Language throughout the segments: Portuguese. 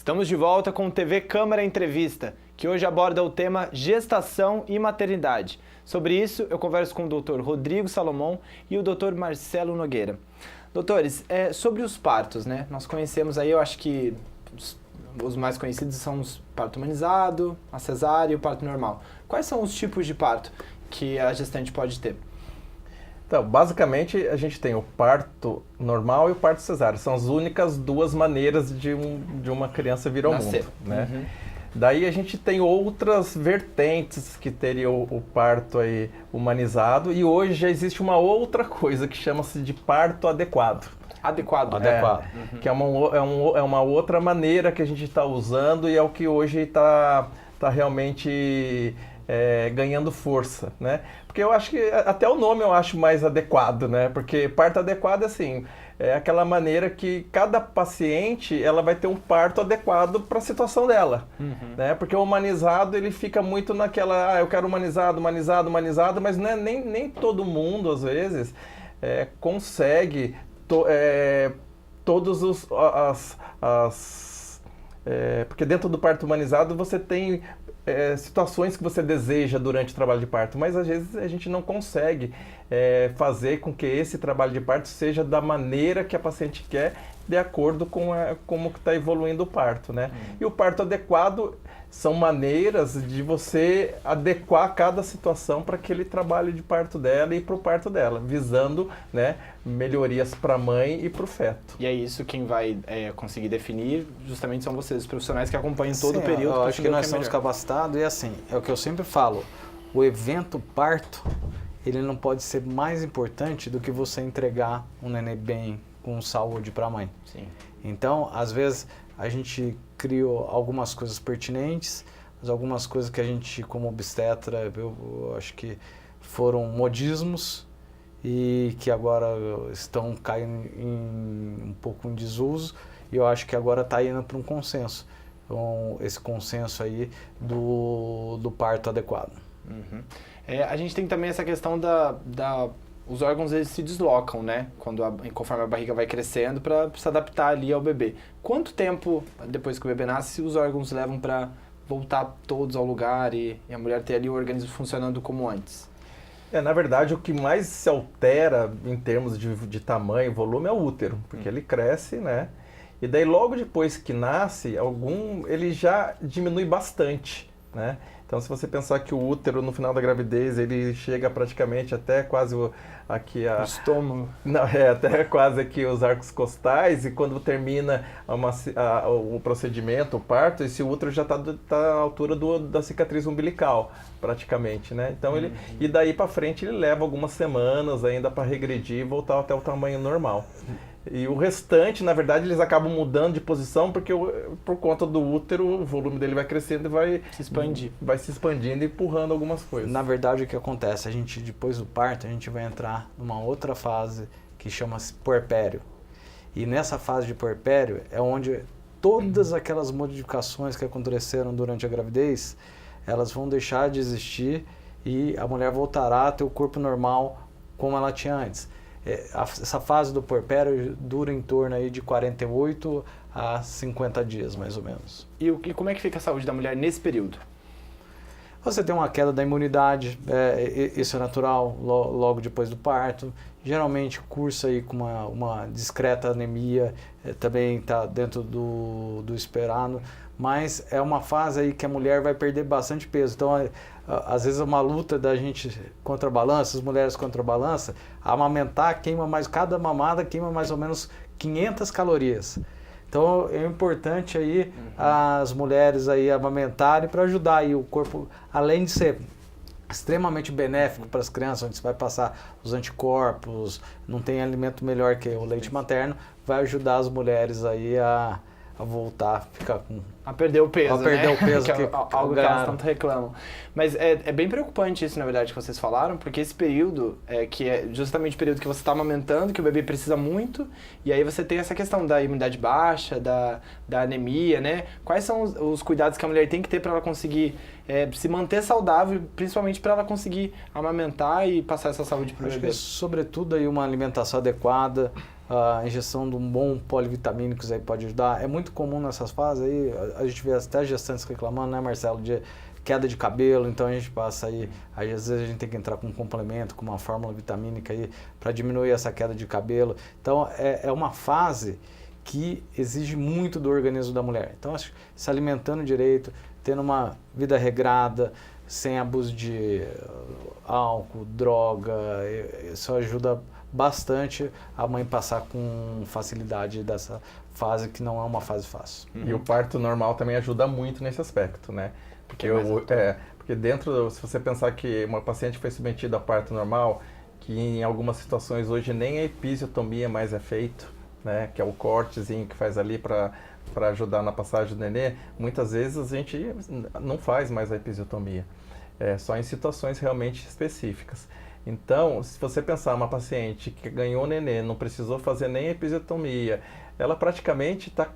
Estamos de volta com o TV Câmara Entrevista, que hoje aborda o tema gestação e maternidade. Sobre isso, eu converso com o Dr. Rodrigo Salomão e o Dr. Marcelo Nogueira. Doutores, sobre os partos, né? Nós conhecemos aí, eu acho que os mais conhecidos são os parto humanizado, a cesárea e o parto normal. Quais são os tipos de parto que a gestante pode ter? Então, basicamente, a gente tem o parto normal e o parto cesáreo. São as únicas duas maneiras de uma criança vir ao Nascer. mundo, né? Daí a gente tem outras vertentes que teria o parto aí humanizado, e hoje já existe uma outra coisa que chama-se de parto adequado. Adequado. Que é uma outra maneira que a gente está usando e é o que hoje está realmente ganhando força, né? Porque eu acho que até o nome eu acho mais adequado, né? Porque parto adequado, assim, é aquela maneira que cada paciente ela vai ter um parto adequado para a situação dela, né? Porque o humanizado ele fica muito naquela, eu quero humanizado, mas não é, nem todo mundo às vezes consegue todos porque dentro do parto humanizado você tem situações que você deseja durante o trabalho de parto, mas às vezes a gente não consegue fazer com que esse trabalho de parto seja da maneira que a paciente quer, de acordo com como está evoluindo o parto, né? E o parto adequado são maneiras de você adequar cada situação para aquele trabalho de parto dela e para o parto dela, visando, né, melhorias para a mãe e para o feto. E é isso quem vai conseguir definir, justamente são vocês, os profissionais que acompanham todo o período. Eu acho que nós somos capacitados e assim, é o que eu sempre falo, o evento parto, ele não pode ser mais importante do que você entregar um neném bem, com saúde para a mãe. Sim. Então, às vezes, a gente criou algumas coisas pertinentes, mas algumas coisas que a gente, como obstetra, eu acho que foram modismos e que agora estão caindo um pouco em desuso, e eu acho que agora está indo para um consenso. Então, esse consenso aí do parto adequado. A gente tem também essa questão os órgãos eles se deslocam, né? Conforme a barriga vai crescendo para se adaptar ali ao bebê. Quanto tempo depois que o bebê nasce os órgãos levam para voltar todos ao lugar e a mulher ter ali o organismo funcionando como antes? Na verdade, o que mais se altera em termos de tamanho e volume é o útero, porque ele cresce, né? E daí logo depois que nasce, ele já diminui bastante, né? Então, se você pensar que o útero, no final da gravidez, ele chega praticamente até quase o estômago. Não, até quase aqui os arcos costais, e quando termina o procedimento, o parto, esse útero já está à altura da cicatriz umbilical, praticamente, né? Então, e daí para frente ele leva algumas semanas ainda para regredir e voltar até o tamanho normal. E o restante, na verdade, eles acabam mudando de posição porque por conta do útero o volume dele vai crescendo e vai se expandindo e empurrando algumas coisas. Na verdade, o que acontece? A gente, depois do parto, a gente vai entrar numa outra fase que chama-se puerpério. E nessa fase de puerpério é onde todas aquelas modificações que aconteceram durante a gravidez, elas vão deixar de existir e a mulher voltará a ter o corpo normal como ela tinha antes. Essa fase do puerpério dura em torno aí de 48 a 50 dias, mais ou menos. E como é que fica a saúde da mulher nesse período? Você tem uma queda da imunidade, isso é natural, logo depois do parto. Geralmente cursa aí com uma discreta anemia, também está dentro do esperado. Mas é uma fase aí que a mulher vai perder bastante peso. Então, às vezes é uma luta da gente contra a balança, as mulheres contra a balança, amamentar cada mamada queima mais ou menos 500 calorias. Então é importante aí as mulheres aí amamentarem para ajudar aí o corpo, além de ser extremamente benéfico para as crianças, onde você vai passar os anticorpos, não tem alimento melhor que o leite materno, vai ajudar as mulheres aí a voltar, a perder o peso, a perder o peso que é algo que elas tanto reclamam. Mas é bem preocupante isso, na verdade, que vocês falaram, porque esse período, que é justamente o período que você está amamentando, que o bebê precisa muito, e aí você tem essa questão da imunidade baixa, da anemia, né? Quais são os cuidados que a mulher tem que ter para ela conseguir se manter saudável, principalmente para ela conseguir amamentar e passar essa saúde para o Acho bebê. que, sobretudo, aí uma alimentação adequada, a ingestão de um bom polivitamínicos aí pode ajudar. É muito comum nessas fases aí, a gente vê até gestantes reclamando, né, Marcelo, de queda de cabelo, então a gente passa aí às vezes a gente tem que entrar com um complemento, com uma fórmula vitamínica aí para diminuir essa queda de cabelo. Então é uma fase que exige muito do organismo da mulher. Então, acho que se alimentando direito, tendo uma vida regrada, sem abuso de álcool, droga, isso ajuda bastante a mãe passar com facilidade dessa fase que não é uma fase fácil. E o parto normal também ajuda muito nesse aspecto, né? Porque dentro, se você pensar que uma paciente foi submetida a parto normal, que em algumas situações hoje nem a episiotomia mais é feito, né, que é o cortezinho que faz ali para ajudar na passagem do nenê, muitas vezes a gente não faz mais a episiotomia, só em situações realmente específicas. Então, se você pensar uma paciente que ganhou nenê, não precisou fazer nem episiotomia, ela praticamente está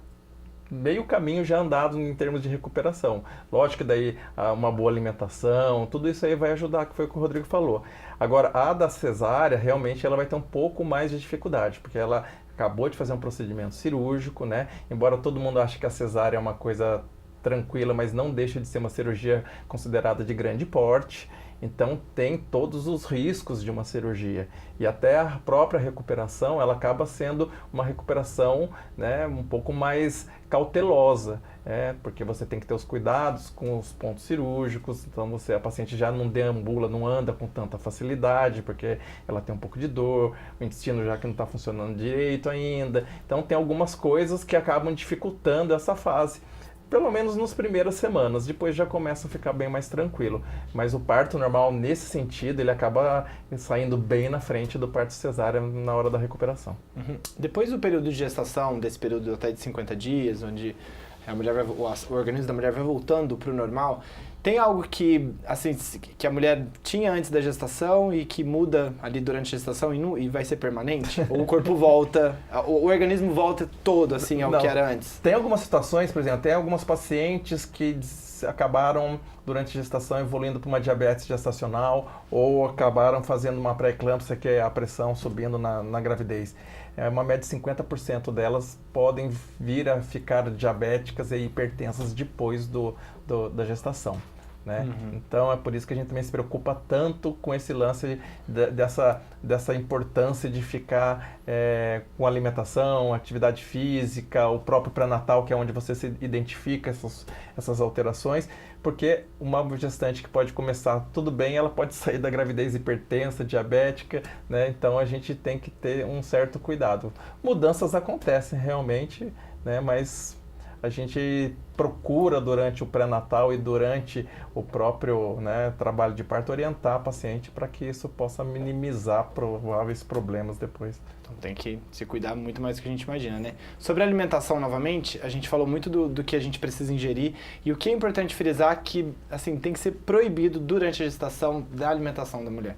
meio caminho já andado em termos de recuperação. Lógico que daí uma boa alimentação, tudo isso aí vai ajudar, que foi o que o Rodrigo falou. Agora, a da cesárea, realmente ela vai ter um pouco mais de dificuldade, porque ela acabou de fazer um procedimento cirúrgico, né? Embora todo mundo ache que a cesárea é uma coisa tranquila, mas não deixa de ser uma cirurgia considerada de grande porte. Então tem todos os riscos de uma cirurgia e até a própria recuperação ela acaba sendo uma recuperação, né, um pouco mais cautelosa, porque você tem que ter os cuidados com os pontos cirúrgicos, então a paciente já não deambula, não anda com tanta facilidade porque ela tem um pouco de dor, o intestino já que não está funcionando direito ainda, então tem algumas coisas que acabam dificultando essa fase. Pelo menos nas primeiras semanas, depois já começa a ficar bem mais tranquilo. Mas o parto normal, nesse sentido, ele acaba saindo bem na frente do parto cesárea na hora da recuperação. Uhum. Depois do período de gestação, desse período até de 50 dias, onde a mulher o organismo da mulher vai voltando para o normal, tem algo que, assim, que a mulher tinha antes da gestação e que muda ali durante a gestação e vai ser permanente? Ou o corpo volta, o organismo volta todo, assim, ao que era antes? Tem algumas situações, por exemplo, tem algumas pacientes que acabaram durante a gestação evoluindo para uma diabetes gestacional ou acabaram fazendo uma pré-eclâmpsia, que é a pressão subindo na gravidez. Uma média de 50% delas podem vir a ficar diabéticas e hipertensas depois da gestação. Né? Uhum. Então é por isso que a gente também se preocupa tanto com esse lance dessa importância de ficar com alimentação, atividade física, o próprio pré-natal, que é onde você se identifica essas alterações, porque uma gestante que pode começar tudo bem, ela pode sair da gravidez hipertensa, diabética, né? Então a gente tem que ter um certo cuidado. Mudanças acontecem realmente, né? Mas a gente procura durante o pré-natal e durante o próprio, né, trabalho de parto orientar a paciente para que isso possa minimizar prováveis problemas depois. Então tem que se cuidar muito mais do que a gente imagina, né? Sobre a alimentação, novamente, a gente falou muito do que a gente precisa ingerir e o que é importante frisar que, assim, tem que ser proibido durante a gestação da alimentação da mulher.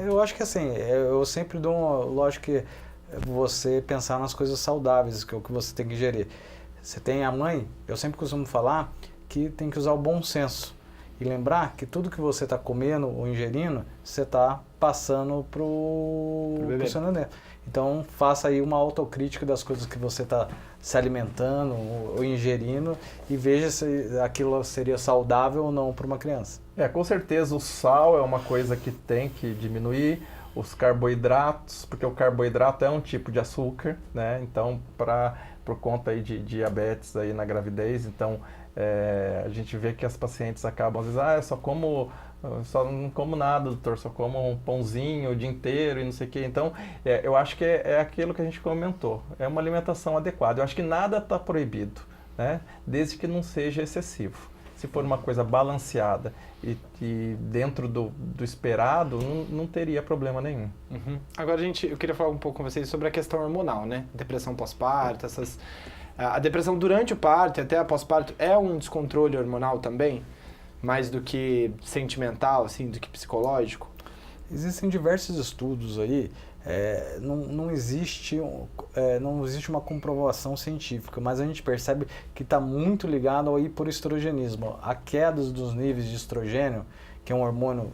Eu acho que assim, eu sempre dou lógico que você pensar nas coisas saudáveis, que é o que você tem que ingerir. Você tem a mãe, eu sempre costumo falar que tem que usar o bom senso e lembrar que tudo que você está comendo ou ingerindo, você está passando para o seu nenê. Então, faça aí uma autocrítica das coisas que você está se alimentando ou ingerindo e veja se aquilo seria saudável ou não para uma criança. Com certeza o sal é uma coisa que tem que diminuir. Os carboidratos, porque o carboidrato é um tipo de açúcar, né? Então, por conta aí de diabetes aí na gravidez, então a gente vê que as pacientes acabam, às vezes, só não como nada, doutor, só como um pãozinho o dia inteiro e não sei o quê. Então, eu acho que é aquilo que a gente comentou, é uma alimentação adequada. Eu acho que nada está proibido, né? Desde que não seja excessivo. Se for uma coisa balanceada e dentro do esperado, não teria problema nenhum. Uhum. Agora, eu queria falar um pouco com vocês sobre a questão hormonal, né? Depressão pós-parto, a depressão durante o parto e até a pós-parto é um descontrole hormonal também? Mais do que sentimental, assim, do que psicológico? Existem diversos estudos aí, não existe uma comprovação científica, mas a gente percebe que está muito ligado ao hipoestrogenismo, a queda dos níveis de estrogênio, que é um hormônio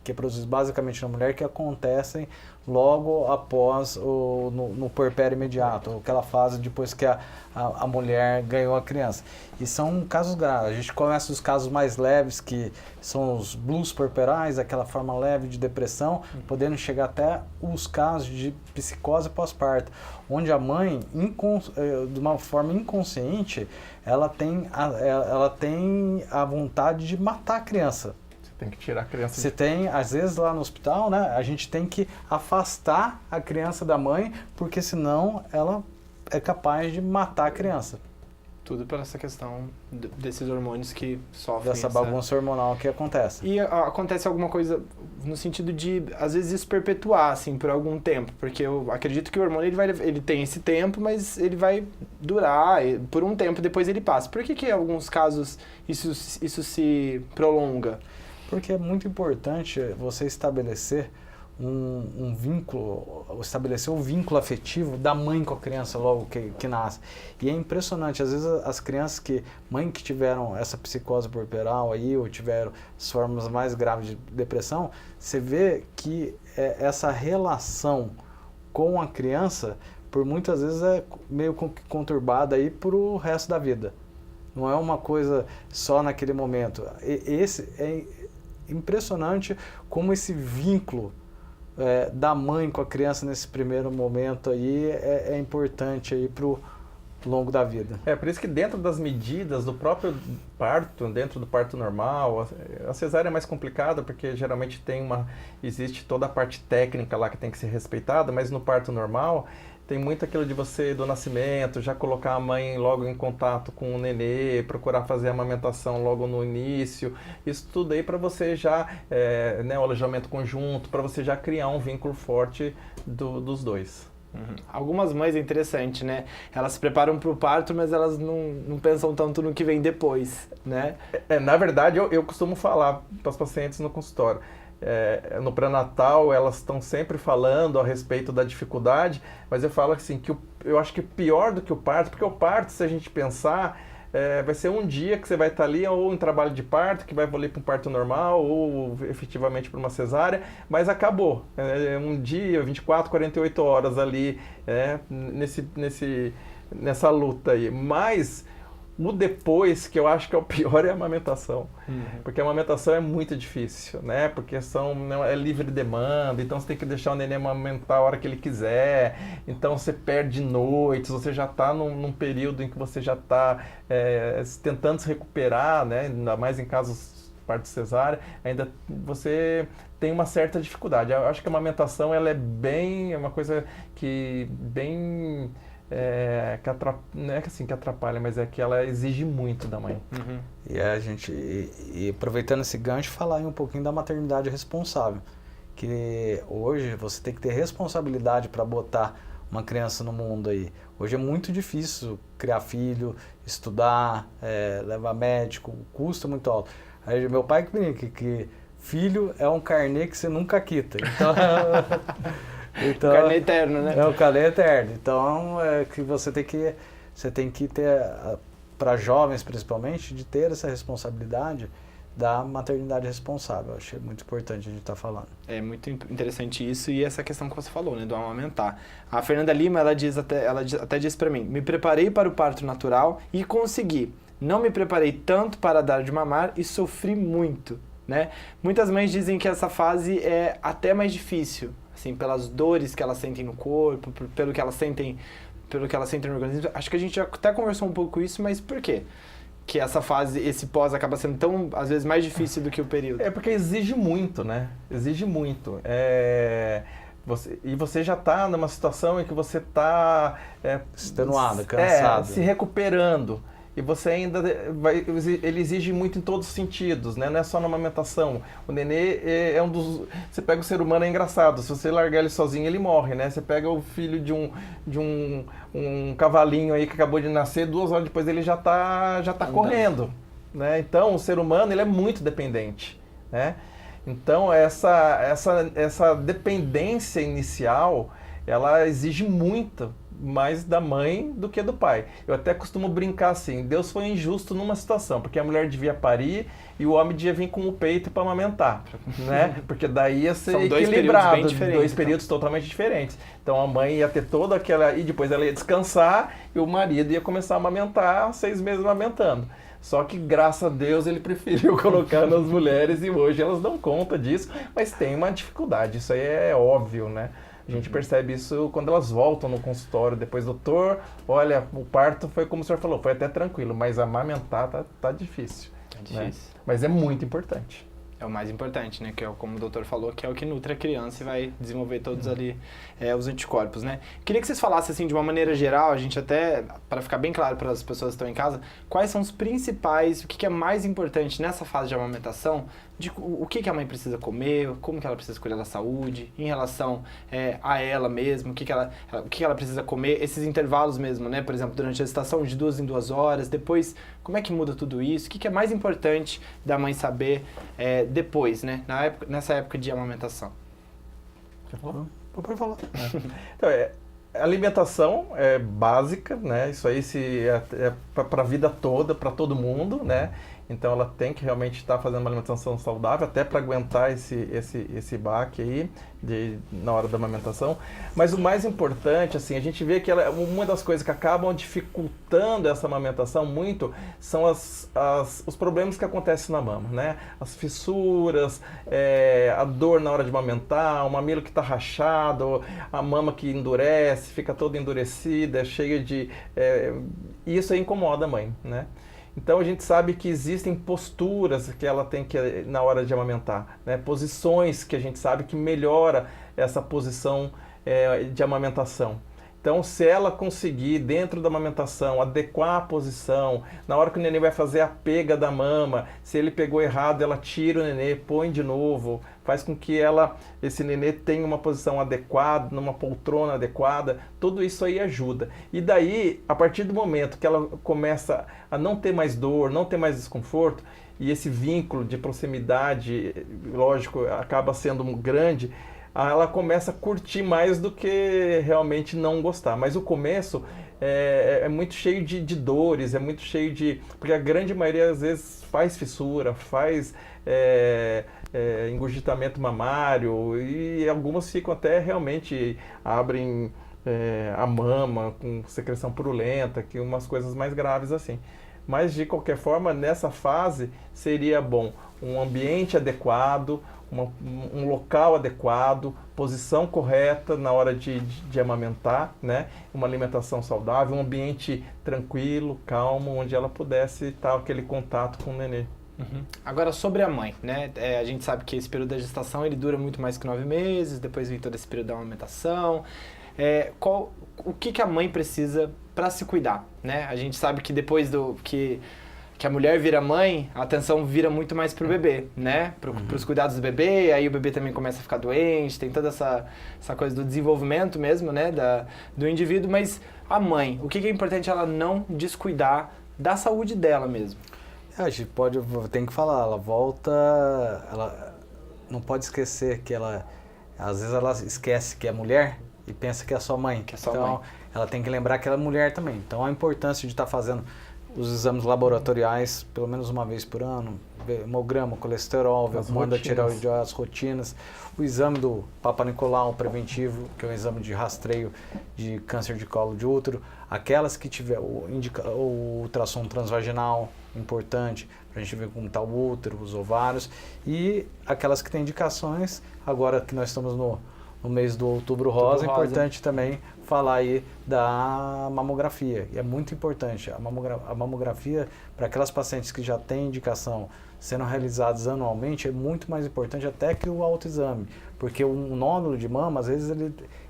que é produzido basicamente na mulher, que acontecem logo após no puerpério imediato, aquela fase depois que a mulher ganhou a criança. E são casos graves. A gente começa dos casos mais leves, que são os blues puerperais, aquela forma leve de depressão, podendo chegar até os casos de psicose pós-parto, onde a mãe, de uma forma inconsciente, ela tem a vontade de matar a criança. Tem que tirar a criança. Você tem, às vezes lá no hospital, né, a gente tem que afastar a criança da mãe, porque senão ela é capaz de matar a criança. Tudo por essa questão desses hormônios que sofrem. Dessa bagunça hormonal que acontece. E acontece alguma coisa no sentido de, às vezes, isso perpetuar, assim, por algum tempo. Porque eu acredito que o hormônio ele tem esse tempo, mas ele vai durar por um tempo, depois ele passa. Por que em alguns casos isso se prolonga? Porque é muito importante você estabelecer um vínculo, estabelecer um vínculo afetivo da mãe com a criança logo que nasce. E é impressionante, às vezes as crianças mães que tiveram essa psicose puerperal aí, ou tiveram as formas mais graves de depressão, você vê que essa relação com a criança, por muitas vezes é meio conturbada aí pro resto da vida. Não é uma coisa só naquele momento. Esse é impressionante como esse vínculo da mãe com a criança nesse primeiro momento aí é importante aí pro longo da vida. Por isso que dentro das medidas do próprio parto, dentro do parto normal, a cesárea é mais complicada porque geralmente existe toda a parte técnica lá que tem que ser respeitada, mas no parto normal tem muito aquilo de você, do nascimento, já colocar a mãe logo em contato com o nenê, procurar fazer a amamentação logo no início. Isso tudo aí para você já, o alojamento conjunto, para você já criar um vínculo forte dos dois. Uhum. Algumas mães, é interessante, né? Elas se preparam para o parto, mas elas não pensam tanto no que vem depois, né? Na verdade, eu costumo falar para os pacientes no consultório. No pré-natal elas estão sempre falando a respeito da dificuldade, mas eu falo assim que eu acho que pior do que o parto, porque o parto, se a gente pensar, vai ser um dia que você vai estar ali ou em trabalho de parto, que vai evoluir para um parto normal ou efetivamente para uma cesárea, mas acabou. Um dia, 24, 48 horas ali nessa luta aí. Mas o depois, que eu acho que é o pior, é a amamentação. Uhum. Porque a amamentação é muito difícil, né? Porque é livre demanda, então você tem que deixar o neném amamentar a hora que ele quiser, então você perde noites, você já está num período em que você já está tentando se recuperar, né? Ainda mais em casos de parto cesárea, ainda você tem uma certa dificuldade. Eu acho que a amamentação ela é uma coisa que bem... não é que atrapalha, mas é que ela exige muito da mãe. Uhum. E aproveitando esse gancho, falar aí um pouquinho da maternidade responsável, que hoje você tem que ter responsabilidade para botar uma criança no mundo aí. Hoje é muito difícil criar filho, estudar, levar médico, o custo é muito alto. Aí meu pai que brinca que filho é um carnê que você nunca quita. Então, o carnê eterno, né? É o carnê eterno. Então, que você tem que ter, para jovens principalmente, de ter essa responsabilidade da maternidade responsável. Eu achei muito importante a gente estar falando. É muito interessante isso e essa questão que você falou, né, do amamentar. A Fernanda Lima, ela até disse para mim, me preparei para o parto natural e consegui. Não me preparei tanto para dar de mamar e sofri muito, né? Muitas mães dizem que essa fase é até mais difícil, assim, pelas dores que elas sentem no corpo, pelo que elas sentem no organismo. Acho que a gente já até conversou um pouco isso, mas por quê? Que essa fase, esse pós acaba sendo tão, às vezes, mais difícil do que o período. Porque exige muito, né? Exige muito. Você já está numa situação em que você está... extenuado, cansado. Se recuperando. E você ainda ele exige muito em todos os sentidos, né? Não é só na amamentação. O nenê é um dos... Você pega o ser humano, é engraçado. Se você largar ele sozinho, ele morre, né? Você pega o filho de um cavalinho aí que acabou de nascer, 2 horas depois ele já tá correndo, né? Então, o ser humano, ele é muito dependente, né? Então, essa dependência inicial, ela exige muito mais da mãe do que do pai. Eu até costumo brincar assim, Deus foi injusto numa situação, porque a mulher devia parir e o homem devia vir com o peito para amamentar, né? Porque daí ia ser equilibrado, dois períodos totalmente diferentes. Então a mãe ia ter toda aquela... E depois ela ia descansar e o marido ia começar a amamentar, 6 meses amamentando. Só que, graças a Deus, ele preferiu colocar nas mulheres e hoje elas dão conta disso, mas tem uma dificuldade, isso aí é óbvio, né? A gente percebe isso quando elas voltam no consultório, depois, doutor, olha, o parto foi como o senhor falou, foi até tranquilo, mas amamentar tá difícil. É difícil. Né? Mas é muito importante. É o mais importante, né? Que é como o doutor falou, que é o que nutre a criança e vai desenvolver todos ali os anticorpos, né? Queria que vocês falassem, assim, de uma maneira geral, a gente até, para ficar bem claro para as pessoas que estão em casa, quais são os principais, o que é mais importante nessa fase de amamentação, de o que a mãe precisa comer, como que ela precisa cuidar da saúde, em relação a ela mesma, o que ela precisa comer, esses intervalos mesmo, né? Por exemplo, durante a gestação, de 2 em 2 horas, depois, como é que muda tudo isso? O que é mais importante da mãe saber depois, né? Nessa época de amamentação? Já falou? Pode falar. Então, a alimentação é básica, né? Isso aí é para a vida toda, para todo mundo, né? Então ela tem que realmente estar fazendo uma alimentação saudável, até para aguentar esse baque aí na hora da amamentação. Mas o mais importante, assim, a gente vê que uma das coisas que acabam dificultando essa amamentação muito são os problemas que acontecem na mama, né? As fissuras, a dor na hora de amamentar, o mamilo que está rachado, a mama que endurece, fica toda endurecida, cheia de... e isso aí incomoda a mãe, né? Então a gente sabe que existem posturas que ela tem que na hora de amamentar, né? Posições que a gente sabe que melhora essa posição de amamentação. Então, se ela conseguir, dentro da amamentação, adequar a posição, na hora que o nenê vai fazer a pega da mama, se ele pegou errado, ela tira o nenê, põe de novo, faz com que esse nenê tenha uma posição adequada, numa poltrona adequada, tudo isso aí ajuda. E daí, a partir do momento que ela começa a não ter mais dor, não ter mais desconforto, e esse vínculo de proximidade, lógico, acaba sendo grande, ela começa a curtir mais do que realmente não gostar. Mas o começo é muito cheio de dores, é muito cheio de... Porque a grande maioria, às vezes, faz fissura, faz engurgitamento mamário, e algumas ficam até realmente, abrem a mama com secreção purulenta, que umas coisas mais graves assim. Mas, de qualquer forma, nessa fase, seria bom um ambiente adequado, um local adequado, posição correta na hora de amamentar, né? Uma alimentação saudável, um ambiente tranquilo, calmo, onde ela pudesse estar aquele contato com o nenê. Uhum. Agora, sobre a mãe, né? A gente sabe que esse período da gestação ele dura muito mais que 9 meses, depois vem todo esse período da amamentação. O que a mãe precisa para se cuidar, né? A gente sabe que depois que a mulher vira mãe, a atenção vira muito mais pro bebê, né? Pros cuidados do bebê, aí o bebê também começa a ficar doente, tem toda essa coisa do desenvolvimento mesmo, né? Do indivíduo, mas a mãe, o que é importante ela não descuidar da saúde dela mesmo? A gente tem que falar, ela não pode esquecer que às vezes ela esquece que é mulher e pensa que é sua mãe. Mãe. Ela tem que lembrar que ela é mulher também. Então a importância de estar fazendo os exames laboratoriais pelo menos uma vez por ano, hemograma, colesterol, manda tirar as rotinas, o exame do Papa Nicolau preventivo, que é um exame de rastreio de câncer de colo de útero, aquelas que tiver o ultrassom transvaginal, importante, para a gente ver como está o útero, os ovários, e aquelas que têm indicações, agora que nós estamos no mês do Outubro Rosa, é importante também falar aí da mamografia. E é muito importante. A mamografia, para aquelas pacientes que já têm indicação sendo realizadas anualmente, é muito mais importante até que o autoexame. Porque um nódulo de mama, às vezes,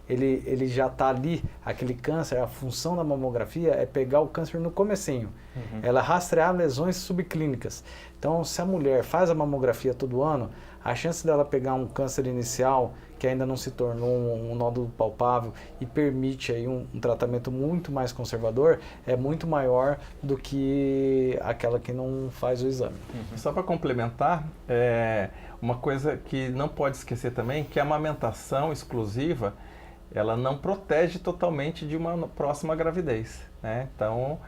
ele já está ali, aquele câncer, a função da mamografia é pegar o câncer no comecinho. Uhum. Ela rastrear lesões subclínicas. Então, se a mulher faz a mamografia todo ano, a chance dela pegar um câncer inicial que ainda não se tornou um nódulo palpável e permite permite aí um tratamento muito mais conservador, é muito maior do que aquela que não faz o exame. Só para complementar, uma coisa que não pode esquecer também, que a amamentação exclusiva, ela não protege totalmente de uma próxima gravidez, né? Então,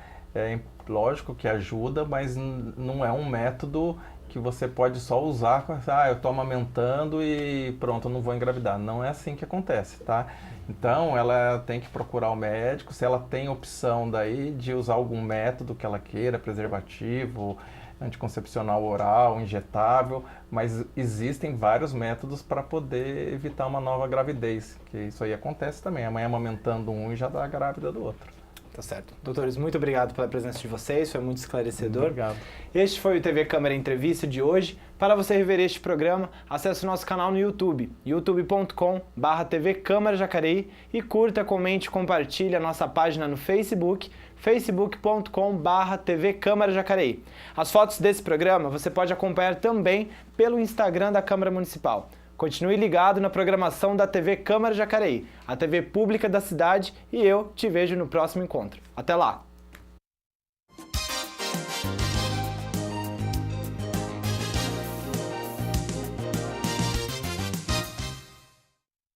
lógico que ajuda, mas não é um método que você pode só usar, eu estou amamentando e pronto, eu não vou engravidar. Não é assim que acontece, tá? Então, ela tem que procurar o médico, se ela tem opção daí de usar algum método que ela queira, preservativo, anticoncepcional oral, injetável, mas existem vários métodos para poder evitar uma nova gravidez, que isso aí acontece também, a mãe amamentando um e já dá grávida do outro. Tá certo. Doutores, muito obrigado pela presença de vocês, foi muito esclarecedor. Obrigado. Este foi o TV Câmara Entrevista de hoje. Para você rever este programa, acesse o nosso canal no YouTube, youtube.com/TV Câmara Jacareí, e curta, comente e compartilhe a nossa página no Facebook, facebook.com/TV Câmara Jacareí. As fotos desse programa você pode acompanhar também pelo Instagram da Câmara Municipal. Continue ligado na programação da TV Câmara Jacareí, a TV pública da cidade, e eu te vejo no próximo encontro. Até lá!